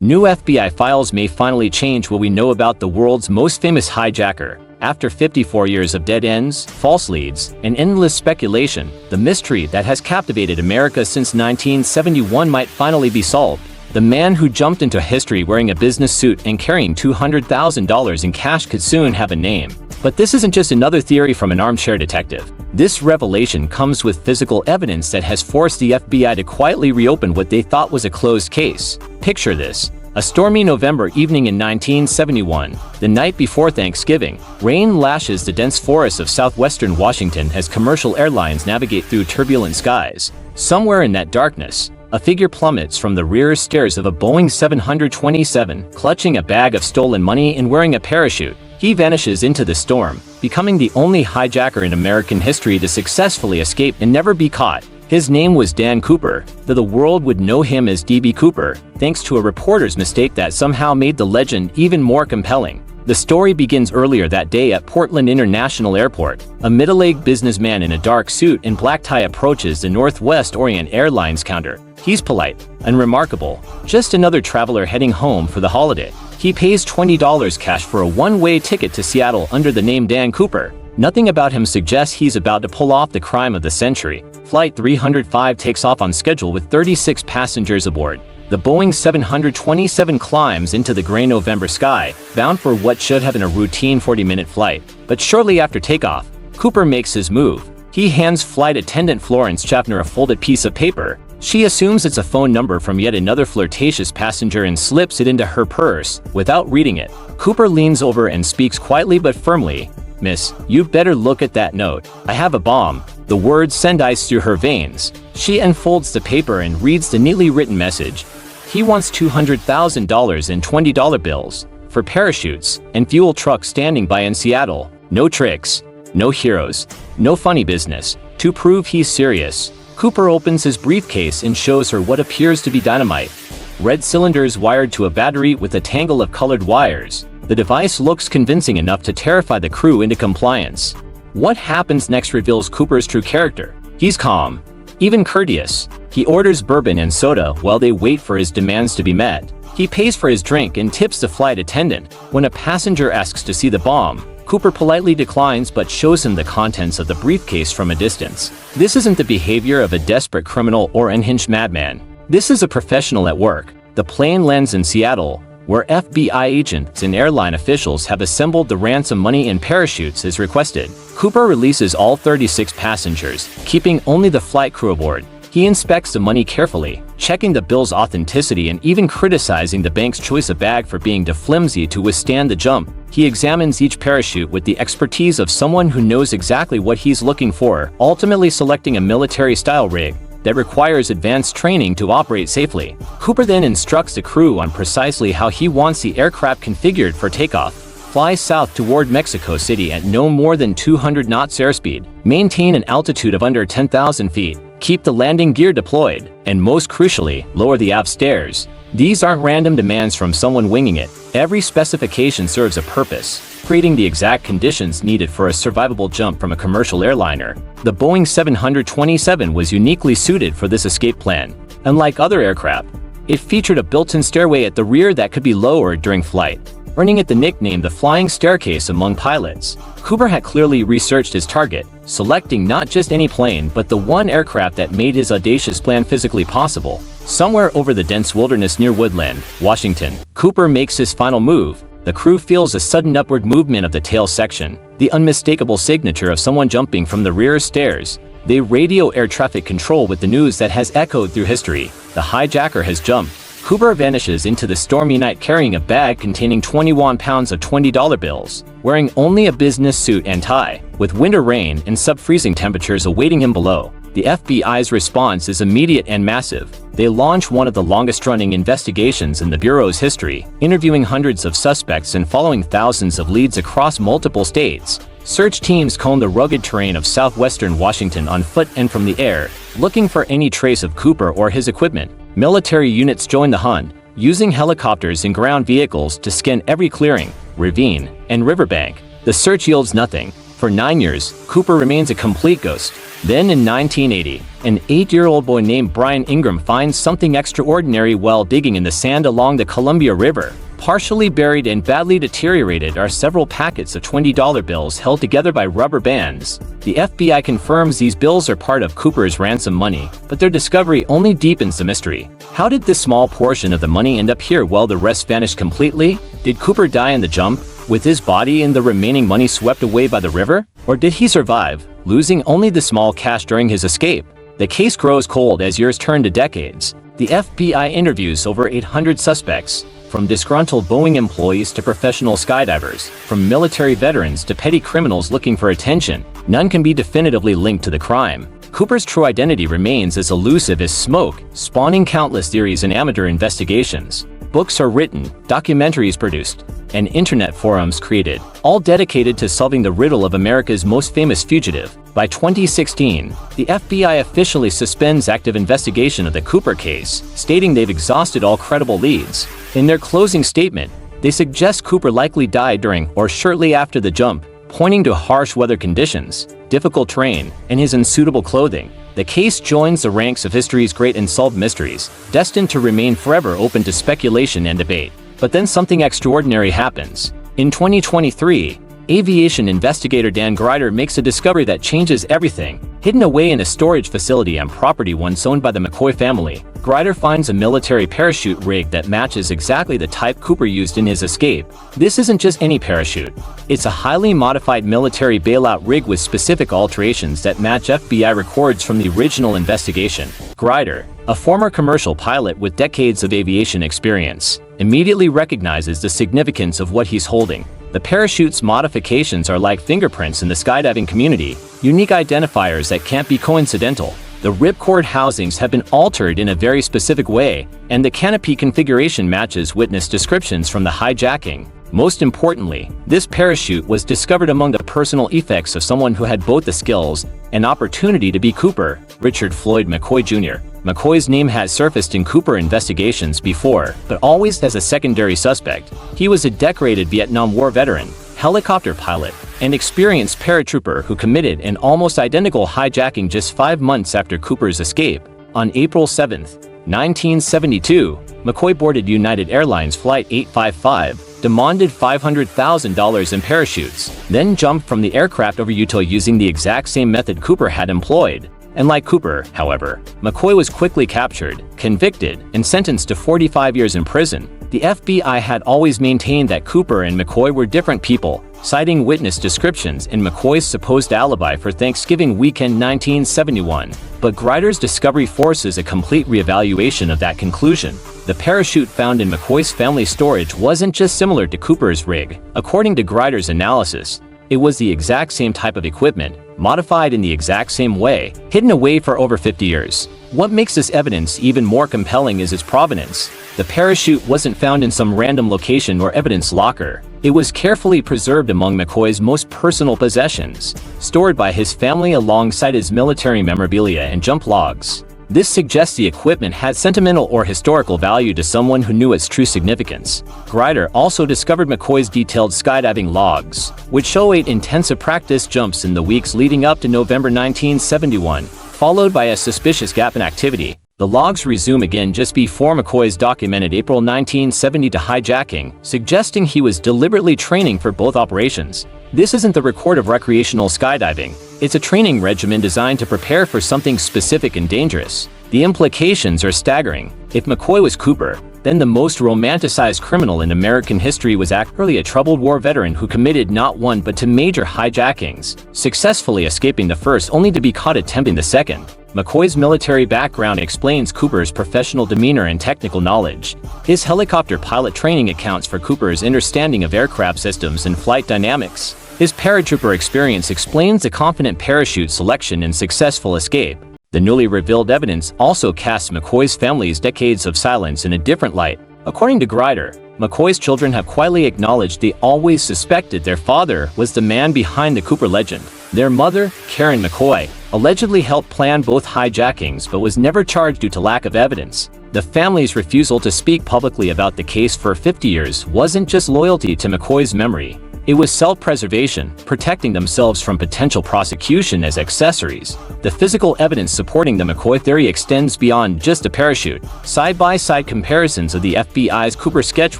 New FBI files may finally change what we know about the world's most famous hijacker. After 54 years of dead ends, false leads, and endless speculation, the mystery that has captivated America since 1971 might finally be solved. The man who jumped into history wearing a business suit and carrying $200,000 in cash could soon have a name. But this isn't just another theory from an armchair detective. This revelation comes with physical evidence that has forced the FBI to quietly reopen what they thought was a closed case. Picture this. A stormy November evening in 1971, the night before Thanksgiving, rain lashes the dense forests of southwestern Washington as commercial airlines navigate through turbulent skies. Somewhere in that darkness, a figure plummets from the rear stairs of a Boeing 727, clutching a bag of stolen money and wearing a parachute. He vanishes into the storm, becoming the only hijacker in American history to successfully escape and never be caught. His name was Dan Cooper, though the world would know him as D.B. Cooper, thanks to a reporter's mistake that somehow made the legend even more compelling. The story begins earlier that day at Portland International Airport. A middle-aged businessman in a dark suit and black tie approaches the Northwest Orient Airlines counter. He's polite, unremarkable, just another traveler heading home for the holiday. He pays $20 cash for a one-way ticket to Seattle under the name Dan Cooper. Nothing about him suggests he's about to pull off the crime of the century. Flight 305 takes off on schedule with 36 passengers aboard. The Boeing 727 climbs into the gray November sky, bound for what should have been a routine 40-minute flight. But shortly after takeoff, Cooper makes his move. He hands flight attendant Florence Schaffner a folded piece of paper. She assumes it's a phone number from yet another flirtatious passenger and slips it into her purse without reading it. Cooper leans over and speaks quietly but firmly. "Miss, you'd better look at that note. I have a bomb." The words send ice through her veins. She unfolds the paper and reads the neatly written message. He wants $200,000 in $20 bills for parachutes and fuel trucks standing by in Seattle. No tricks, no heroes, no funny business. To prove he's serious, Cooper opens his briefcase and shows her what appears to be dynamite. Red cylinders wired to a battery with a tangle of colored wires. The device looks convincing enough to terrify the crew into compliance. What happens next reveals Cooper's true character. He's calm, even courteous. He orders bourbon and soda while they wait for his demands to be met. He pays for his drink and tips the flight attendant. When a passenger asks to see the bomb, Cooper politely declines but shows him the contents of the briefcase from a distance. This isn't the behavior of a desperate criminal or unhinged madman. This is a professional at work. The plane lands in Seattle, where FBI agents and airline officials have assembled the ransom money and parachutes as requested. Cooper releases all 36 passengers, keeping only the flight crew aboard. He inspects the money carefully, checking the bill's authenticity and even criticizing the bank's choice of bag for being too flimsy to withstand the jump. He examines each parachute with the expertise of someone who knows exactly what he's looking for, ultimately selecting a military-style rig that requires advanced training to operate safely. Cooper then instructs the crew on precisely how he wants the aircraft configured for takeoff. Fly south toward Mexico City at no more than 200 knots airspeed. Maintain an altitude of under 10,000 feet. Keep the landing gear deployed. And most crucially, lower the aft stairs. These aren't random demands from someone winging it. Every specification serves a purpose, creating the exact conditions needed for a survivable jump from a commercial airliner. The Boeing 727 was uniquely suited for this escape plan. Unlike other aircraft, it featured a built-in stairway at the rear that could be lowered during flight, earning it the nickname the Flying Staircase among pilots. Cooper had clearly researched his target, selecting not just any plane but the one aircraft that made his audacious plan physically possible. Somewhere over the dense wilderness near Woodland, Washington, Cooper makes his final move. The crew feels a sudden upward movement of the tail section, the unmistakable signature of someone jumping from the rear stairs. They radio air traffic control with the news that has echoed through history. The hijacker has jumped. Cooper vanishes into the stormy night carrying a bag containing 21 pounds of $20 bills, wearing only a business suit and tie, with winter rain and sub-freezing temperatures awaiting him below. The FBI's response is immediate and massive. They launch one of the longest-running investigations in the Bureau's history, interviewing hundreds of suspects and following thousands of leads across multiple states. Search teams comb the rugged terrain of southwestern Washington on foot and from the air, looking for any trace of Cooper or his equipment. Military units join the hunt, using helicopters and ground vehicles to scan every clearing, ravine, and riverbank. The search yields nothing. For 9 years, Cooper remains a complete ghost. Then in 1980, an 8-year-old boy named Brian Ingram finds something extraordinary while digging in the sand along the Columbia River. Partially buried and badly deteriorated are several packets of $20 bills held together by rubber bands. The FBI confirms these bills are part of Cooper's ransom money, but their discovery only deepens the mystery. How did this small portion of the money end up here while the rest vanished completely? Did Cooper die in the jump, with his body and the remaining money swept away by the river? Or did he survive, losing only the small cash during his escape? The case grows cold as years turn to decades. The FBI interviews over 800 suspects, from disgruntled Boeing employees to professional skydivers, from military veterans to petty criminals looking for attention. None can be definitively linked to the crime. Cooper's true identity remains as elusive as smoke, spawning countless theories and amateur investigations. Books are written, documentaries produced, and internet forums created, all dedicated to solving the riddle of America's most famous fugitive. By 2016, the FBI officially suspends active investigation of the Cooper case, stating they've exhausted all credible leads. In their closing statement, they suggest Cooper likely died during or shortly after the jump, pointing to harsh weather conditions, difficult terrain, and his unsuitable clothing. The case joins the ranks of history's great unsolved mysteries, destined to remain forever open to speculation and debate. But then something extraordinary happens. In 2023, aviation investigator Dan Grider makes a discovery that changes everything. Hidden away in a storage facility on property once owned by the McCoy family, Grider finds a military parachute rig that matches exactly the type Cooper used in his escape. This isn't just any parachute. It's a highly modified military bailout rig with specific alterations that match FBI records from the original investigation. Grider, a former commercial pilot with decades of aviation experience, immediately recognizes the significance of what he's holding. The parachute's modifications are like fingerprints in the skydiving community, unique identifiers that can't be coincidental. The ripcord housings have been altered in a very specific way, and the canopy configuration matches witness descriptions from the hijacking. Most importantly, this parachute was discovered among the personal effects of someone who had both the skills and opportunity to be Cooper, Richard Floyd McCoy Jr. McCoy's name has surfaced in Cooper investigations before, but always as a secondary suspect. He was a decorated Vietnam War veteran, helicopter pilot, and experienced paratrooper who committed an almost identical hijacking just 5 months after Cooper's escape. On April 7, 1972, McCoy boarded United Airlines Flight 855, demanded $500,000 in parachutes, then jumped from the aircraft over Utah using the exact same method Cooper had employed. And like Cooper, however, McCoy was quickly captured, convicted, and sentenced to 45 years in prison. The FBI had always maintained that Cooper and McCoy were different people, citing witness descriptions and McCoy's supposed alibi for Thanksgiving weekend 1971. But Grider's discovery forces a complete reevaluation of that conclusion. The parachute found in McCoy's family storage wasn't just similar to Cooper's rig. According to Grider's analysis, it was the exact same type of equipment, modified in the exact same way, hidden away for over 50 years. What makes this evidence even more compelling is its provenance. The parachute wasn't found in some random location or evidence locker. It was carefully preserved among McCoy's most personal possessions, stored by his family alongside his military memorabilia and jump logs. This suggests the equipment had sentimental or historical value to someone who knew its true significance. Grider also discovered McCoy's detailed skydiving logs, which show 8 intensive practice jumps in the weeks leading up to November 1971, followed by a suspicious gap in activity. The logs resume again just before McCoy's documented April 1970 hijacking, suggesting he was deliberately training for both operations. This isn't the record of recreational skydiving. It's a training regimen designed to prepare for something specific and dangerous. The implications are staggering. If McCoy was Cooper, then the most romanticized criminal in American history was actually a troubled war veteran who committed not one but two major hijackings, successfully escaping the first only to be caught attempting the second. McCoy's military background explains Cooper's professional demeanor and technical knowledge. His helicopter pilot training accounts for Cooper's understanding of aircraft systems and flight dynamics. His paratrooper experience explains the confident parachute selection and successful escape. The newly revealed evidence also casts McCoy's family's decades of silence in a different light. According to Grider, McCoy's children have quietly acknowledged they always suspected their father was the man behind the Cooper legend. Their mother, Karen McCoy, allegedly helped plan both hijackings but was never charged due to lack of evidence. The family's refusal to speak publicly about the case for 50 years wasn't just loyalty to McCoy's memory. It was self-preservation, protecting themselves from potential prosecution as accessories. The physical evidence supporting the McCoy theory extends beyond just a parachute. Side-by-side comparisons of the FBI's Cooper sketch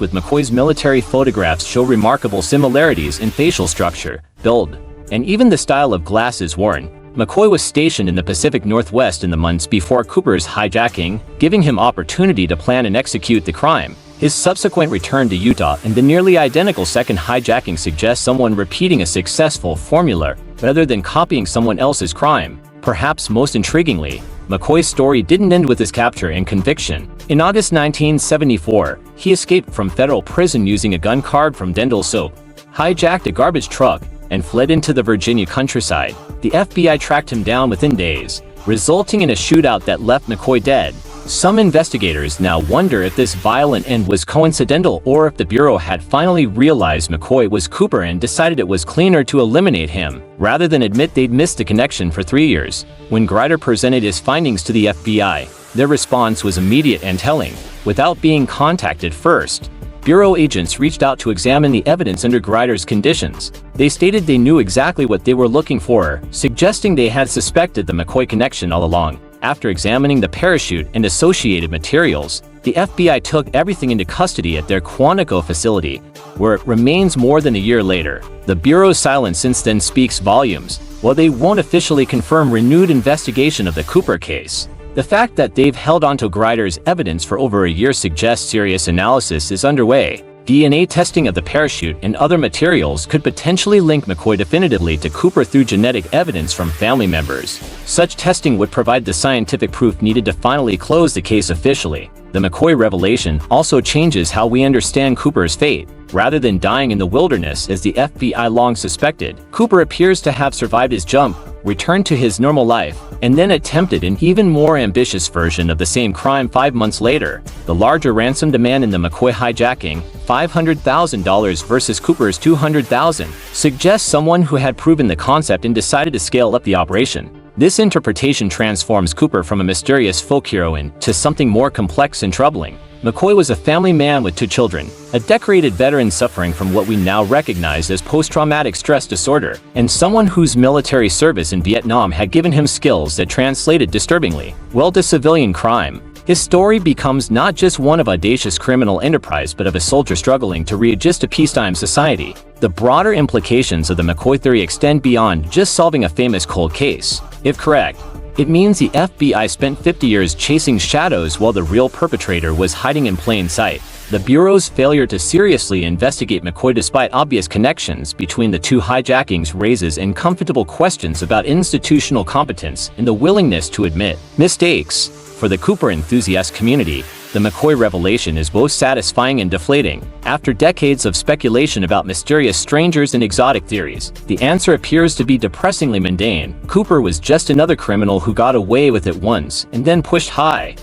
with McCoy's military photographs show remarkable similarities in facial structure, build, and even the style of glasses worn. McCoy was stationed in the Pacific Northwest in the months before Cooper's hijacking, giving him opportunity to plan and execute the crime. His subsequent return to Utah and the nearly identical second hijacking suggests someone repeating a successful formula rather than copying someone else's crime. Perhaps most intriguingly, McCoy's story didn't end with his capture and conviction. In August 1974, he escaped from federal prison using a gun card from Dental Soap, hijacked a garbage truck, and fled into the Virginia countryside. The FBI tracked him down within days, resulting in a shootout that left McCoy dead. Some investigators now wonder if this violent end was coincidental or if the Bureau had finally realized McCoy was Cooper and decided it was cleaner to eliminate him, rather than admit they'd missed the connection for 3 years. When Grider presented his findings to the FBI, their response was immediate and telling. Without being contacted first, Bureau agents reached out to examine the evidence under Grider's conditions. They stated they knew exactly what they were looking for, suggesting they had suspected the McCoy connection all along. After examining the parachute and associated materials, the FBI took everything into custody at their Quantico facility, where it remains more than a year later. The Bureau's silence since then speaks volumes. While they won't officially confirm renewed investigation of the Cooper case, the fact that they've held onto Grider's evidence for over a year suggests serious analysis is underway. DNA testing of the parachute and other materials could potentially link McCoy definitively to Cooper through genetic evidence from family members. Such testing would provide the scientific proof needed to finally close the case officially. The McCoy revelation also changes how we understand Cooper's fate. Rather than dying in the wilderness as the FBI long suspected, Cooper appears to have survived his jump, returned to his normal life, and then attempted an even more ambitious version of the same crime 5 months later. The larger ransom demand in the McCoy hijacking, $500,000 versus Cooper's $200,000, suggests someone who had proven the concept and decided to scale up the operation. This interpretation transforms Cooper from a mysterious folk hero into something more complex and troubling. McCoy was a family man with 2 children, a decorated veteran suffering from what we now recognize as post-traumatic stress disorder, and someone whose military service in Vietnam had given him skills that translated disturbingly well to civilian crime. His story becomes not just one of audacious criminal enterprise but of a soldier struggling to readjust to peacetime society. The broader implications of the McCoy theory extend beyond just solving a famous cold case. If correct, it means the FBI spent 50 years chasing shadows while the real perpetrator was hiding in plain sight. The Bureau's failure to seriously investigate McCoy despite obvious connections between the 2 hijackings raises uncomfortable questions about institutional competence and the willingness to admit mistakes. For the Cooper enthusiast community, the McCoy revelation is both satisfying and deflating. After decades of speculation about mysterious strangers and exotic theories, the answer appears to be depressingly mundane. Cooper was just another criminal who got away with it once and then pushed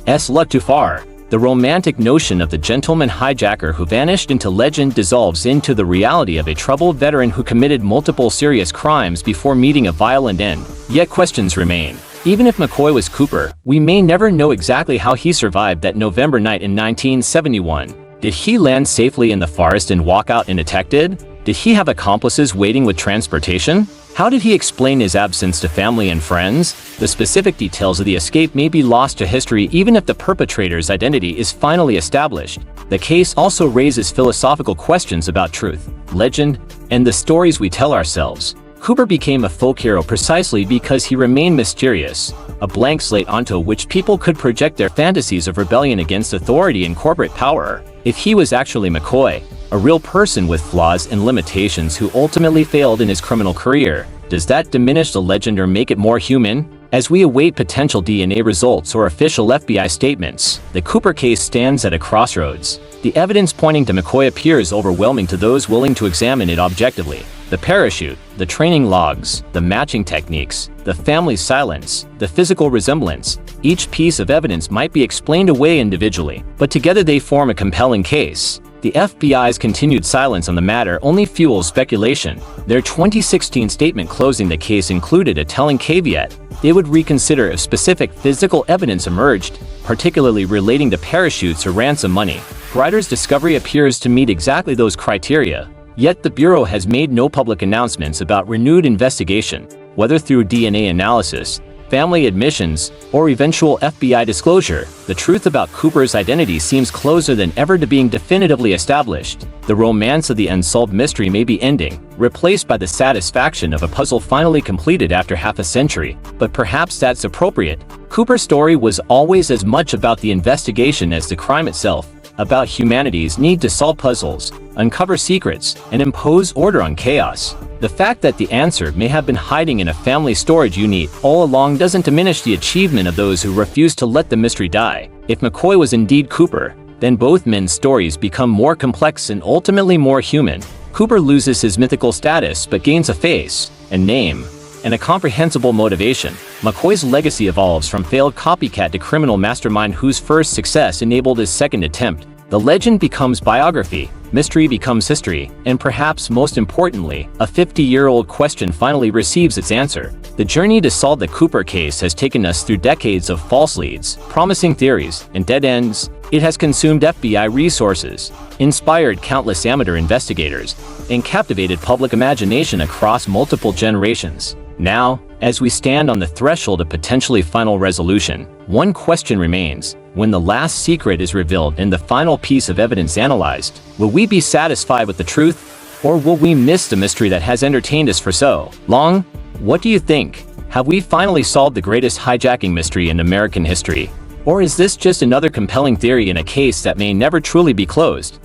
his luck too far. The romantic notion of the gentleman hijacker who vanished into legend dissolves into the reality of a troubled veteran who committed multiple serious crimes before meeting a violent end. Yet questions remain. Even if McCoy was Cooper, we may never know exactly how he survived that November night in 1971. Did he land safely in the forest and walk out undetected? Did he have accomplices waiting with transportation? How did he explain his absence to family and friends? The specific details of the escape may be lost to history even if the perpetrator's identity is finally established. The case also raises philosophical questions about truth, legend, and the stories we tell ourselves. Cooper became a folk hero precisely because he remained mysterious, a blank slate onto which people could project their fantasies of rebellion against authority and corporate power. If he was actually McCoy, a real person with flaws and limitations who ultimately failed in his criminal career, does that diminish the legend or make it more human? As we await potential DNA results or official FBI statements, the Cooper case stands at a crossroads. The evidence pointing to McCoy appears overwhelming to those willing to examine it objectively. The parachute, the training logs, the matching techniques, the family's silence, the physical resemblance. Each piece of evidence might be explained away individually, but together they form a compelling case. The FBI's continued silence on the matter only fuels speculation. Their 2016 statement closing the case included a telling caveat. They would reconsider if specific physical evidence emerged, particularly relating to parachutes or ransom money. Grider's discovery appears to meet exactly those criteria. Yet the Bureau has made no public announcements about renewed investigation, whether through DNA analysis, family admissions, or eventual FBI disclosure. The truth about Cooper's identity seems closer than ever to being definitively established. The romance of the unsolved mystery may be ending, replaced by the satisfaction of a puzzle finally completed after half a century. But perhaps that's appropriate. Cooper's story was always as much about the investigation as the crime itself, about humanity's need to solve puzzles, uncover secrets, and impose order on chaos. The fact that the answer may have been hiding in a family storage unit all along doesn't diminish the achievement of those who refused to let the mystery die. If McCoy was indeed Cooper, then both men's stories become more complex and ultimately more human. Cooper loses his mythical status but gains a face, a name, and a comprehensible motivation. McCoy's legacy evolves from failed copycat to criminal mastermind whose first success enabled his second attempt. The legend becomes biography, mystery becomes history, and perhaps most importantly, a 50-year-old question finally receives its answer. The journey to solve the Cooper case has taken us through decades of false leads, promising theories, and dead ends. It has consumed FBI resources, inspired countless amateur investigators, and captivated public imagination across multiple generations. Now, as we stand on the threshold of potentially final resolution, one question remains. When the last secret is revealed and the final piece of evidence analyzed, will we be satisfied with the truth, or will we miss the mystery that has entertained us for so long? What do you think? Have we finally solved the greatest hijacking mystery in American history? Or is this just another compelling theory in a case that may never truly be closed?